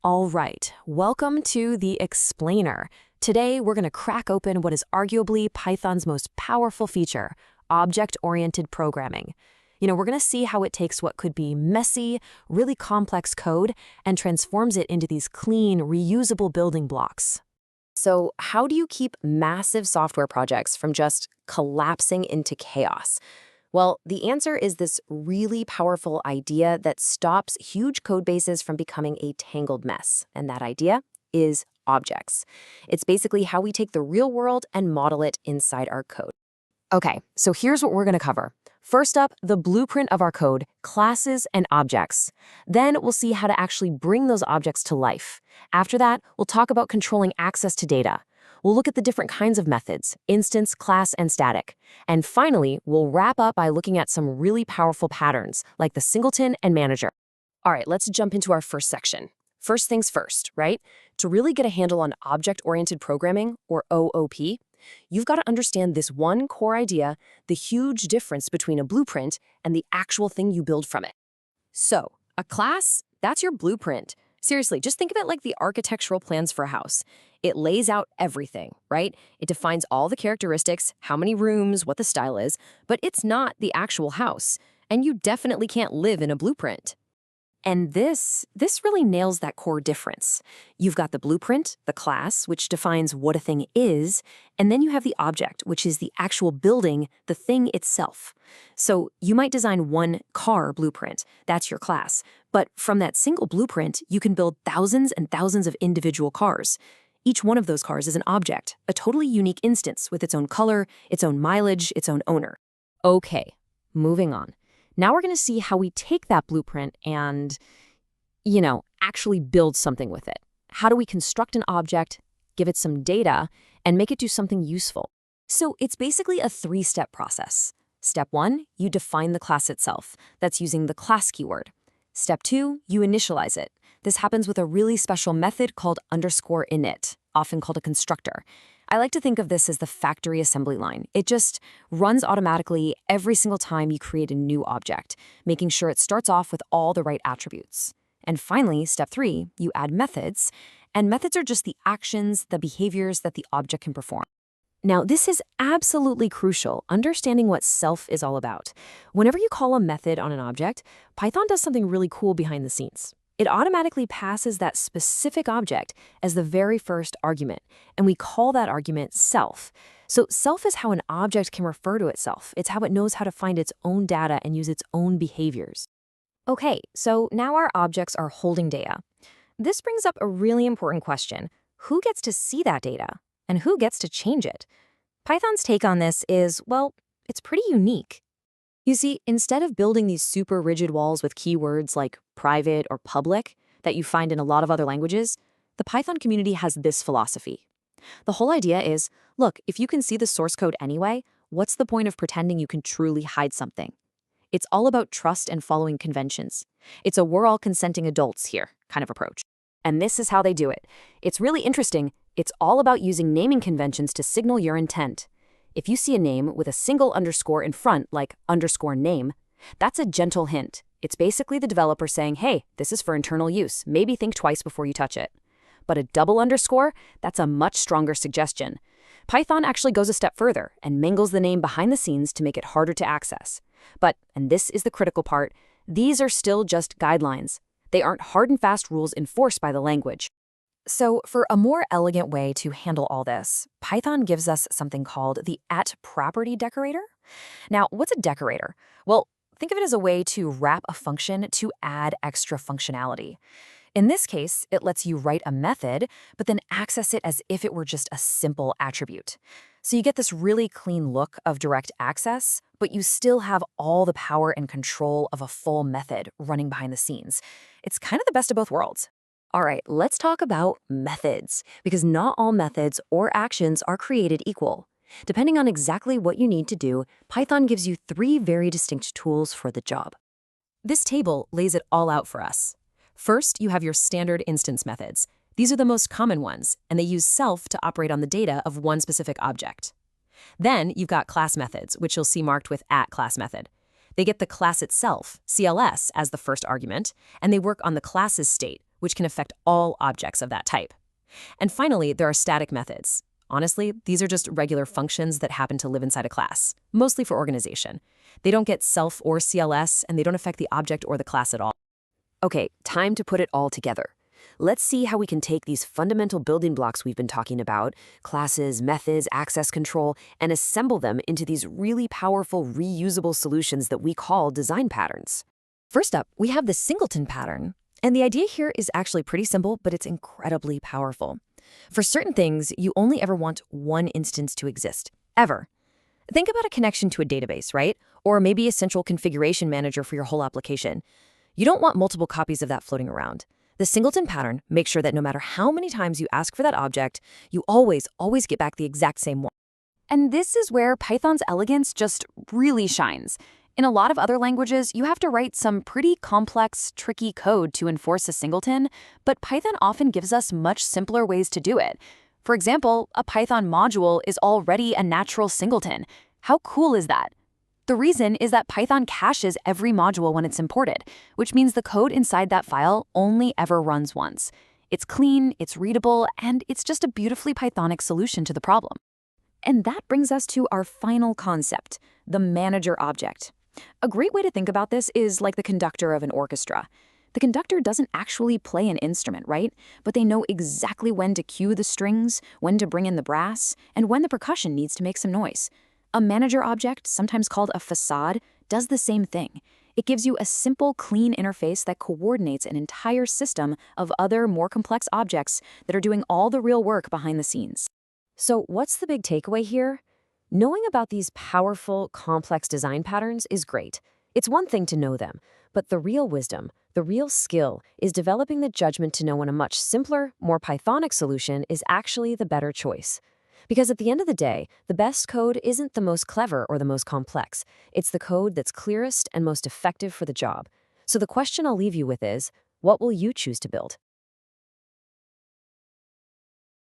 All right, welcome to the Explainer. Today, we're going to crack open what is arguably Python's most powerful feature, object-oriented programming. We're going to see how it takes what could be messy, really complex code and transforms it into these clean, reusable building blocks. So, how do you keep massive software projects from just collapsing into chaos? Well, the answer is this really powerful idea that stops huge code bases from becoming a tangled mess. And that idea is objects. It's basically how we take the real world and model it inside our code. Okay, so here's what we're going to cover. First up, the blueprint of our code, classes and objects. Then we'll see how to actually bring those objects to life. After that, we'll talk about controlling access to data. We'll look at the different kinds of methods, instance, class, and static. And finally, we'll wrap up by looking at some really powerful patterns, like the singleton and manager. All right, let's jump into our first section. First things first, right? To really get a handle on object-oriented programming, or OOP, you've got to understand this one core idea, the huge difference between a blueprint and the actual thing you build from it. So, a class, that's your blueprint. Seriously, just think of it like the architectural plans for a house. It lays out everything, right? It defines all the characteristics, how many rooms, what the style is, but it's not the actual house. And you definitely can't live in a blueprint. And this really nails that core difference. You've got the blueprint, the class, which defines what a thing is, and then you have the object, which is the actual building, the thing itself. So you might design one car blueprint, that's your class, but from that single blueprint, you can build thousands and thousands of individual cars. Each one of those cars is an object, a totally unique instance with its own color, its own mileage, its own owner. Okay, moving on. Now we're going to see how we take that blueprint and, actually build something with it. How do we construct an object, give it some data, and make it do something useful? So it's basically a three-step process. Step 1, you define the class itself. That's using the class keyword. Step 2, you initialize it. This happens with a really special method called _init, often called a constructor. I like to think of this as the factory assembly line. It just runs automatically every single time you create a new object, making sure it starts off with all the right attributes. And finally, step 3, you add methods, and methods are just the actions, the behaviors that the object can perform. Now, this is absolutely crucial, understanding what self is all about. Whenever you call a method on an object, Python does something really cool behind the scenes. It automatically passes that specific object as the very first argument, and we call that argument self. So self is how an object can refer to itself. It's how it knows how to find its own data and use its own behaviors. Okay, so now our objects are holding data. This brings up a really important question. Who gets to see that data? And who gets to change it? Python's take on this is, well, it's pretty unique. You see, instead of building these super rigid walls with keywords like private or public that you find in a lot of other languages, the Python community has this philosophy. The whole idea is, look, if you can see the source code anyway, what's the point of pretending you can truly hide something? It's all about trust and following conventions. It's a we're all consenting adults here kind of approach. And this is how they do it. It's really interesting. It's all about using naming conventions to signal your intent. If you see a name with a single underscore in front, like _name, that's a gentle hint. It's basically the developer saying, hey, this is for internal use. Maybe think twice before you touch it. But a double underscore, that's a much stronger suggestion. Python actually goes a step further and mangles the name behind the scenes to make it harder to access. But, and this is the critical part, these are still just guidelines. They aren't hard and fast rules enforced by the language. So for a more elegant way to handle all this, Python gives us something called the @property decorator. Now, what's a decorator? Well, think of it as a way to wrap a function to add extra functionality. In this case, it lets you write a method, but then access it as if it were just a simple attribute. So you get this really clean look of direct access, but you still have all the power and control of a full method running behind the scenes. It's kind of the best of both worlds. All right, let's talk about methods, because not all methods or actions are created equal. Depending on exactly what you need to do, Python gives you 3 very distinct tools for the job. This table lays it all out for us. First, you have your standard instance methods. These are the most common ones, and they use self to operate on the data of one specific object. Then you've got class methods, which you'll see marked with @class method. They get the class itself, CLS, as the first argument, and they work on the class's state, which can affect all objects of that type. And finally, there are static methods. Honestly, these are just regular functions that happen to live inside a class, mostly for organization. They don't get self or CLS, and they don't affect the object or the class at all. Okay, time to put it all together. Let's see how we can take these fundamental building blocks we've been talking about, classes, methods, access control, and assemble them into these really powerful, reusable solutions that we call design patterns. First up, we have the Singleton pattern. And the idea here is actually pretty simple, but it's incredibly powerful. For certain things, you only ever want one instance to exist, ever. Think about a connection to a database, right? Or maybe a central configuration manager for your whole application. You don't want multiple copies of that floating around. The Singleton pattern makes sure that no matter how many times you ask for that object, you always get back the exact same one. And this is where Python's elegance just really shines. In a lot of other languages, you have to write some pretty complex, tricky code to enforce a singleton, but Python often gives us much simpler ways to do it. For example, a Python module is already a natural singleton. How cool is that? The reason is that Python caches every module when it's imported, which means the code inside that file only ever runs once. It's clean, it's readable, and it's just a beautifully Pythonic solution to the problem. And that brings us to our final concept, the manager object. A great way to think about this is like the conductor of an orchestra. The conductor doesn't actually play an instrument, right? But they know exactly when to cue the strings, when to bring in the brass, and when the percussion needs to make some noise. A manager object, sometimes called a facade, does the same thing. It gives you a simple, clean interface that coordinates an entire system of other, more complex objects that are doing all the real work behind the scenes. So what's the big takeaway here? Knowing about these powerful, complex design patterns is great. It's one thing to know them, but the real wisdom, the real skill, is developing the judgment to know when a much simpler, more Pythonic solution is actually the better choice. Because at the end of the day, the best code isn't the most clever or the most complex. It's the code that's clearest and most effective for the job. So the question I'll leave you with is, what will you choose to build?